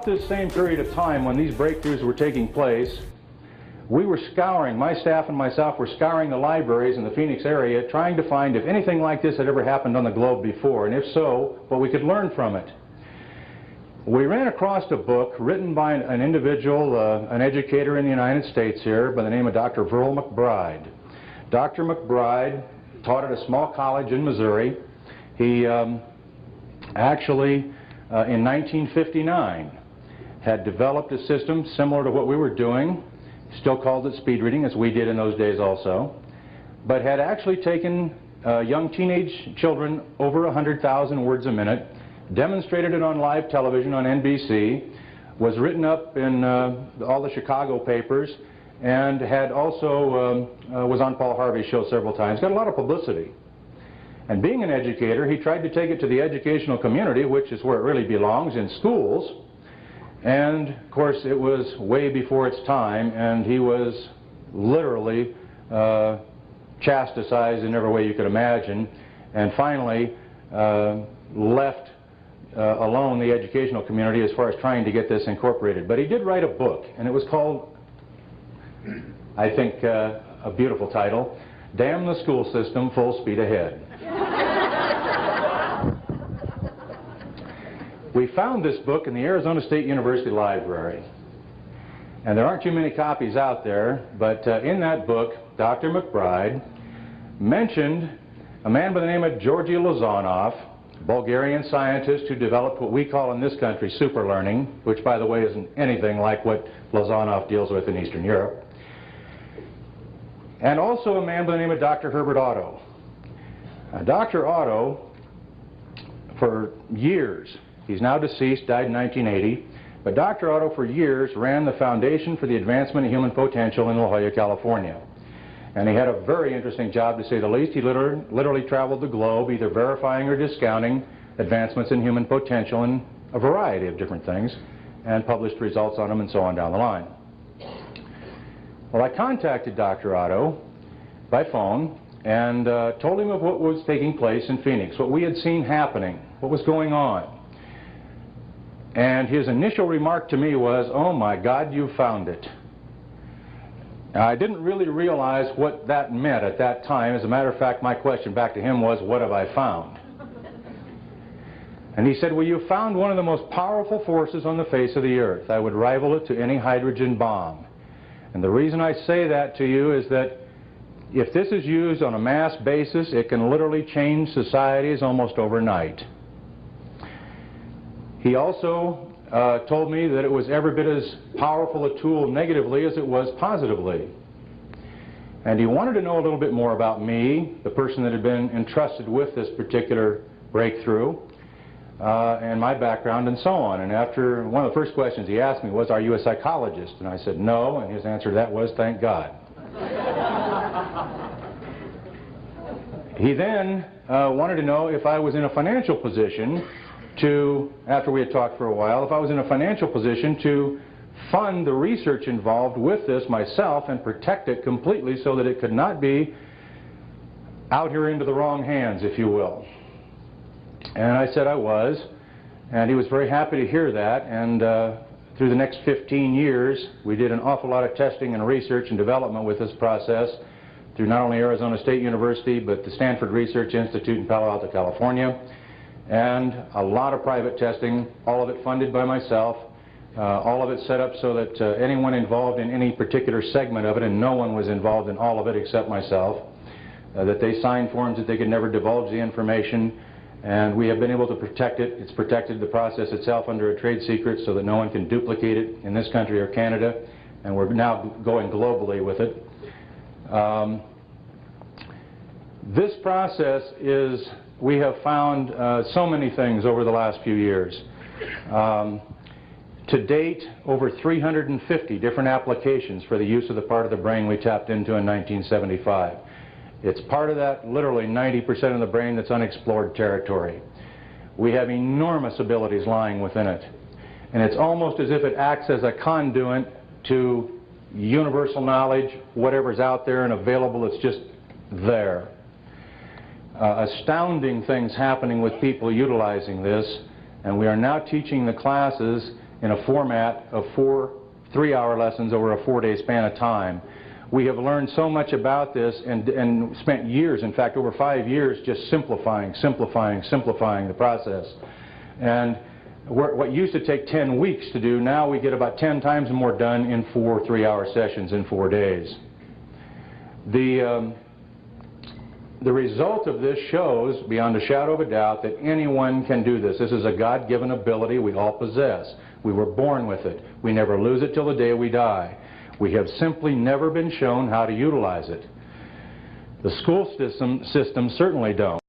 about this same period of time when these breakthroughs were taking place, we were scouring, my staff and myself were scouring the libraries in the Phoenix area trying to find if anything like this had ever happened on the globe before, and if so, what we could learn from it. We ran across a book written by an individual, an educator in the United States here by the name of Dr. Verl McBride. Dr. McBride taught at a small college in Missouri. He actually, in 1959, had developed a system similar to what we were doing, still called it speed reading, as we did in those days also, but had actually taken young teenage children over 100,000 words a minute, demonstrated it on live television on NBC, was written up in all the Chicago papers, and had also was on Paul Harvey's show several times. Got a lot of publicity. And being an educator, he tried to take it to the educational community, which is where it really belongs, in schools. And of course it was way before its time, and he was literally chastised in every way you could imagine, and finally left alone the educational community as far as trying to get this incorporated. But he did write a book, and it was called, I think, a beautiful title, Damn the School System, Full Speed Ahead. We found this book in the Arizona State University Library, and there aren't too many copies out there, but in that book, Dr. McBride mentioned a man by the name of Georgy Lozanov, a Bulgarian scientist who developed what we call in this country super learning, which by the way isn't anything like what Lozanov deals with in Eastern Europe, and also a man by the name of Dr. Herbert Otto. Dr. Otto, for years, he's now deceased, died in 1980, but Dr. Otto for years ran the Foundation for the Advancement of Human Potential in La Jolla, California. And he had a very interesting job, to say the least. He literally traveled the globe, either verifying or discounting advancements in human potential in a variety of different things, and published results on them and so on down the line. Well, I contacted Dr. Otto by phone and told him of what was taking place in Phoenix, what we had seen happening, what was going on. And his initial remark to me was, "Oh my God, you found it." Now, I didn't really realize what that meant at that time. As a matter of fact, my question back to him was, "What have I found?" And he said, "Well, you found one of the most powerful forces on the face of the earth. I would rival it to any hydrogen bomb. And the reason I say that to you is that if this is used on a mass basis, it can literally change societies almost overnight." He also told me that it was every bit as powerful a tool negatively as it was positively. And he wanted to know a little bit more about me, the person that had been entrusted with this particular breakthrough, and my background and so on. And after, one of the first questions he asked me was, "Are you a psychologist?" And I said, "No," and his answer to that was, "Thank God." He then wanted to know if I was in a financial position to, after we had talked for a while, if I was in a financial position to fund the research involved with this myself and protect it completely so that it could not be out here into the wrong hands, if you will. And I said I was, and he was very happy to hear that, and through the next 15 years we did an awful lot of testing and research and development with this process through not only Arizona State University but the Stanford Research Institute in Palo Alto, California, and a lot of private testing, all of it funded by myself, all of it set up so that anyone involved in any particular segment of it, and no one was involved in all of it except myself, that they signed forms that they could never divulge the information, and we have been able to protect it. It's protected the process itself under a trade secret so that no one can duplicate it in this country or Canada, and we're now going globally with it. This process is, we have found so many things over the last few years. To date, over 350 different applications for the use of the part of the brain we tapped into in 1975. It's part of that literally 90% of the brain that's unexplored territory. We have enormous abilities lying within it. And it's almost as if it acts as a conduit to universal knowledge, whatever's out there and available, it's just there. Astounding things happening with people utilizing this, and we are now teaching the classes in a format of 4 3-hour lessons over a 4-day span of time. We have learned so much about this and spent years, in fact over 5 years, just simplifying the process. And what used to take 10 weeks to do, now we get about 10 times more done in 4 3-hour sessions in 4 days. The result of this shows, beyond a shadow of a doubt, that anyone can do this. This is a God-given ability we all possess. We were born with it. We never lose it till the day we die. We have simply never been shown how to utilize it. The school system certainly don't.